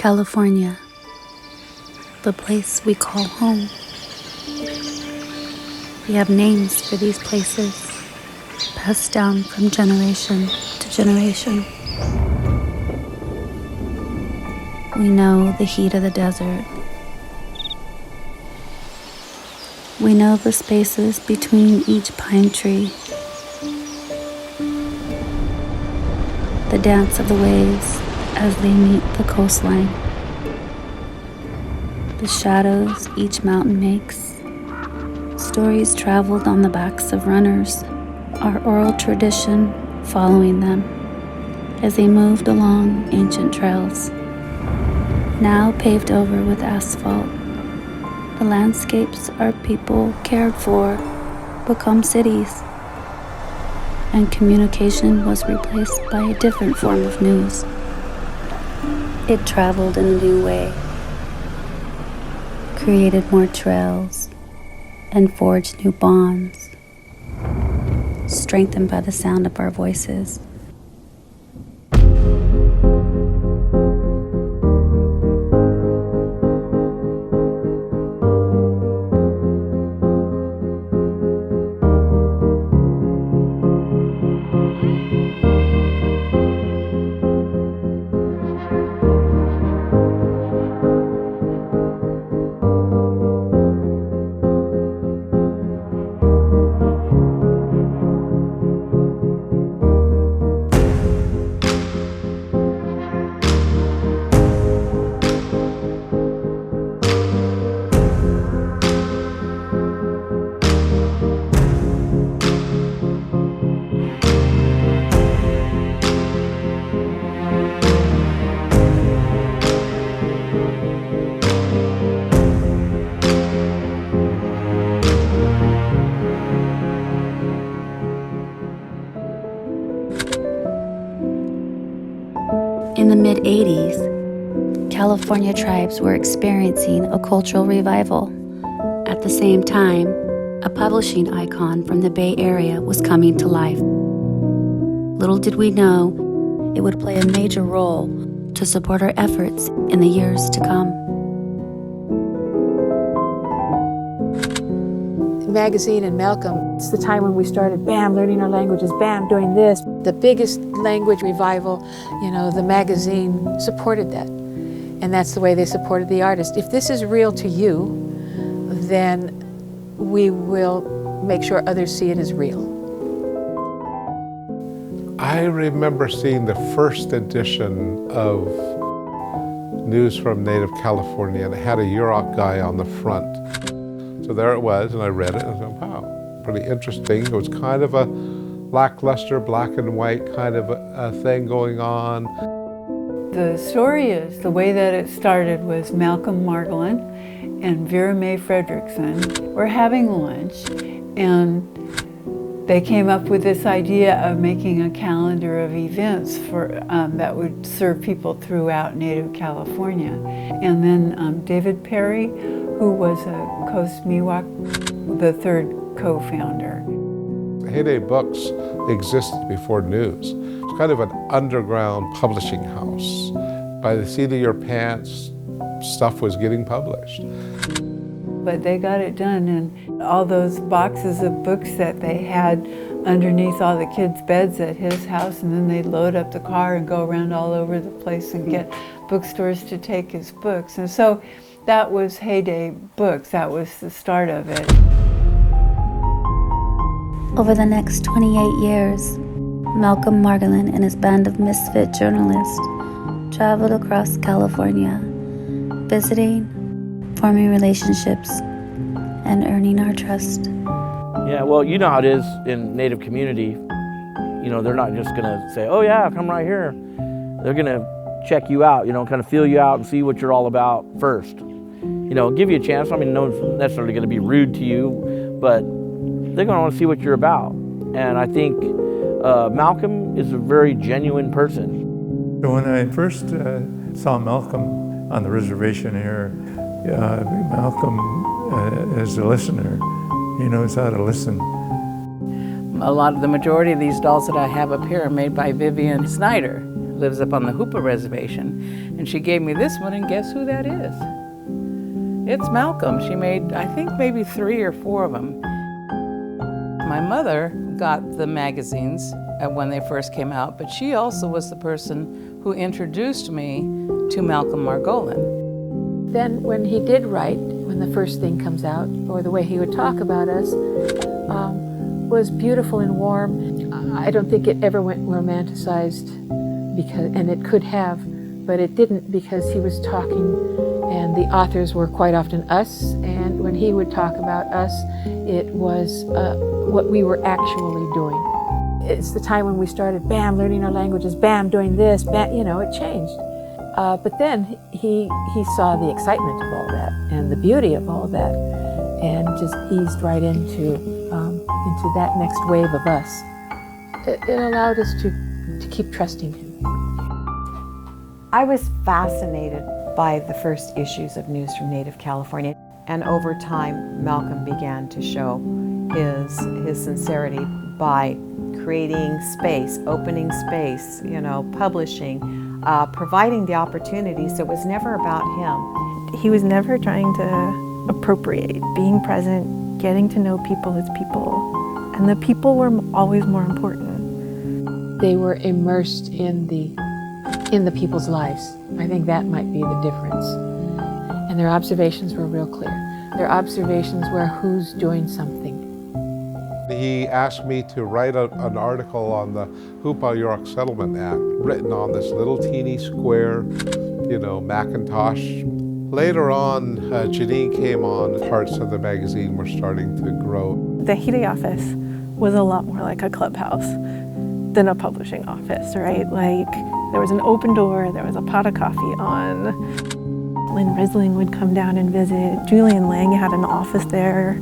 California, the place we call home. We have names for these places, passed down from generation to generation. We know the heat of the desert. We know the spaces between each pine tree, the dance of the waves as they meet the coastline, the shadows each mountain makes, stories traveled on the backs of runners, our oral tradition following them as they moved along ancient trails, now paved over with asphalt. The landscapes our people cared for become cities, and communication was replaced by a different form of news. It traveled in a new way, created more trails, and forged new bonds, strengthened by the sound of our voices. In the mid-'80s, California tribes were experiencing a cultural revival. At the same time, a publishing icon from the Bay Area was coming to life. Little did we know it would play a major role to support our efforts in the years to come. Magazine and Malcolm, it's the time when we started, bam, learning our languages, bam, doing this. The biggest language revival, the magazine supported that. And that's the way they supported the artist. If this is real to you, then we will make sure others see it as real. I remember seeing the first edition of News from Native California, and it had a Yurok guy on the front. So there it was, and I read it, and I thought, wow, pretty interesting. It was kind of a lackluster, black and white kind of a thing going on. The story is, the way that it started was Malcolm Margolin and Vera Mae Fredrickson were having lunch, and they came up with this idea of making a calendar of events for that would serve people throughout Native California. And then David Perry, who was a Coast Miwok, the third co-founder. Heyday Books existed before news. It's kind of an underground publishing house. By the seat of your pants, stuff was getting published. But they got it done, and all those boxes of books that they had underneath all the kids' beds at his house, and then they'd load up the car and go around all over the place and get bookstores to take his books. And so that was Heyday Books. That was the start of it. Over the next 28 years, Malcolm Margolin and his band of misfit journalists traveled across California, visiting, forming relationships, and earning our trust. Yeah, well, you know how it is in Native community. They're not just gonna say, oh yeah, come right here. They're gonna check you out, kind of feel you out and see what you're all about first. Give you a chance. I mean, no one's necessarily gonna be rude to you, but they're gonna wanna see what you're about. And I think Malcolm is a very genuine person. So when I first saw Malcolm on the reservation here, Malcolm is a listener. He knows how to listen. The majority of these dolls that I have up here are made by Vivian Snyder. lives up on the Hoopa Reservation. And she gave me this one, and guess who that is? It's Malcolm. She made, I think, maybe 3 or 4 of them. My mother got the magazines when they first came out, but she also was the person who introduced me to Malcolm Margolin. Then when he did write, when the first thing comes out, or the way he would talk about us, was beautiful and warm. I don't think it ever went romanticized, and it could have, but it didn't, because he was talking, and the authors were quite often us, and when he would talk about us, it was what we were actually doing. It's the time when we started, bam, learning our languages, bam, doing this, bam, you know, it changed. But then he saw the excitement of all that and the beauty of all that, and just eased right into that next wave of us. It allowed us to keep trusting him. I was fascinated by the first issues of News from Native California, and over time Malcolm began to show his sincerity by creating space, opening space, you know, publishing, providing the opportunities. So it was never about him. He was never trying to appropriate, being present, getting to know people as people, and the people were always more important. They were immersed in the people's lives. I think that might be the difference. And their observations were real clear. Their observations were who's doing something. He asked me to write an article on the Hoopa York Settlement Act, written on this little teeny square, you know, Macintosh. Later on, Janine came on. Parts of the magazine were starting to grow. The Heyday office was a lot more like a clubhouse than a publishing office, right? Like, there was an open door, there was a pot of coffee on. Lynn Risling would come down and visit. Julian Lang had an office there.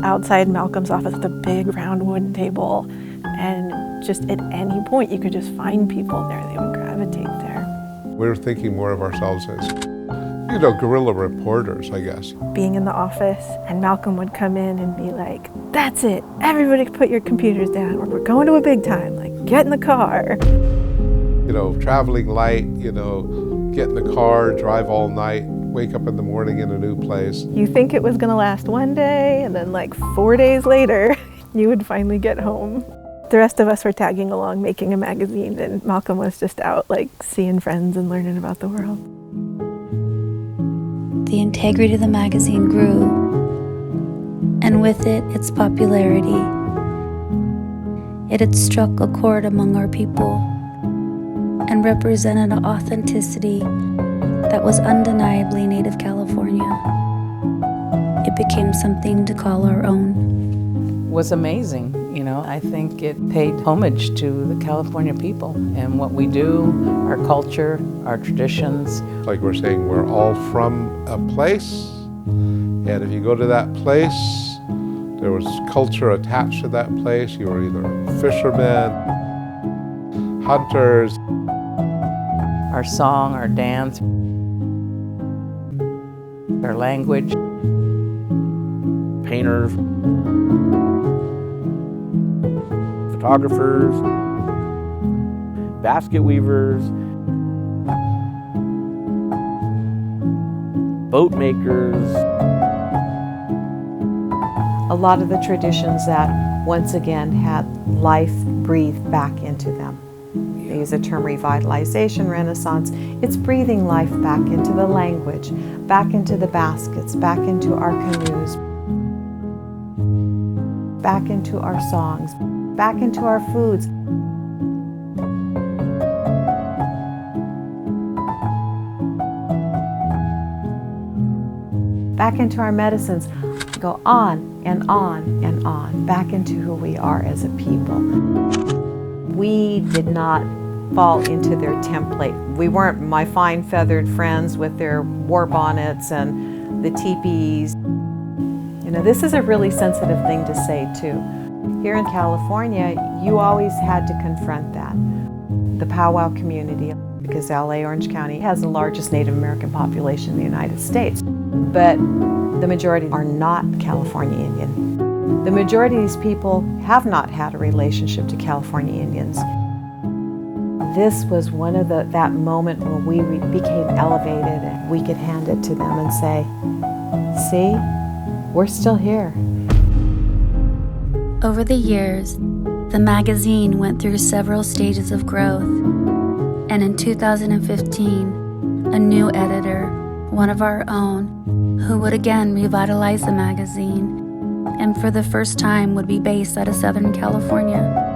Outside Malcolm's office, the big round wooden table, and just at any point you could just find people there. They would gravitate there. We were thinking more of ourselves as, you know, guerrilla reporters, I guess. Being in the office, and Malcolm would come in and be like, "That's it, everybody put your computers down, or we're going to a big time, like get in the car." You know, traveling light, you know, get in the car, drive all night, wake up in the morning in a new place. You think it was gonna last one day, and then like 4 days later, you would finally get home. The rest of us were tagging along, making a magazine, and Malcolm was just out like seeing friends and learning about the world. The integrity of the magazine grew, and with it, its popularity. It had struck a chord among our people and represented an authenticity that was undeniably Native California. It became something to call our own. Was amazing, you know. I think it paid homage to the California people and what we do, our culture, our traditions. Like we're saying, we're all from a place, and if you go to that place, there was culture attached to that place. You were either fishermen, hunters. Our song, our dance, our language. Painters, photographers, basket weavers, boat makers. A lot of the traditions that once again had life breathed back into them. They use the term revitalization, renaissance. It's breathing life back into the language, back into the baskets, back into our canoes, back into our songs, back into our foods. Back into our medicines. Go on and on and on, back into who we are as a people. We did not fall into their template. We weren't my fine feathered friends with their war bonnets and the teepees. You know, this is a really sensitive thing to say too. Here in California, you always had to confront that. The powwow community, because LA, Orange County, has the largest Native American population in the United States. But the majority are not California Indian. The majority of these people have not had a relationship to California Indians. this was one of that moment where we became elevated and we could hand it to them and say, see, we're still here. Over the years, the magazine went through several stages of growth, and in 2015, a new editor, one of our own, who would again revitalize the magazine, and for the first time would be based out of Southern California.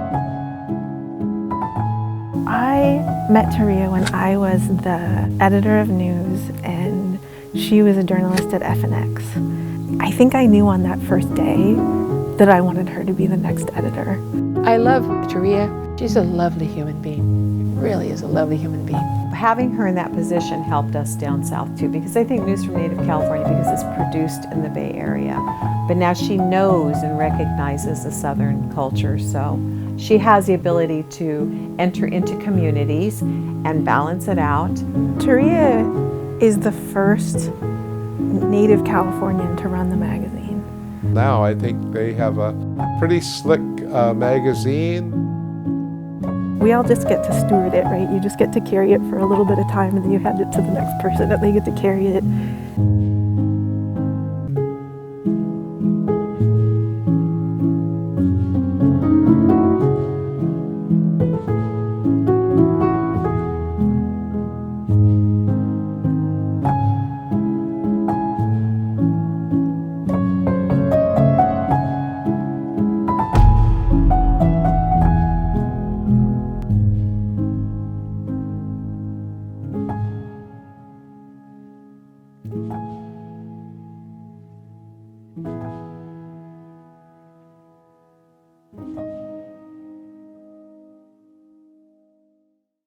I met Taria when I was the editor of news and she was a journalist at FNX. I think I knew on that first day that I wanted her to be the next editor. I love Taria. She's a lovely human being. Really is a lovely human being. Having her in that position helped us down south too, because I think News from Native California, because it's produced in the Bay Area, but now she knows and recognizes the Southern culture, so she has the ability to enter into communities and balance it out. Taria is the first Native Californian to run the magazine. Now I think they have a pretty slick magazine. We all just get to steward it, right? You just get to carry it for a little bit of time and then you hand it to the next person and they get to carry it.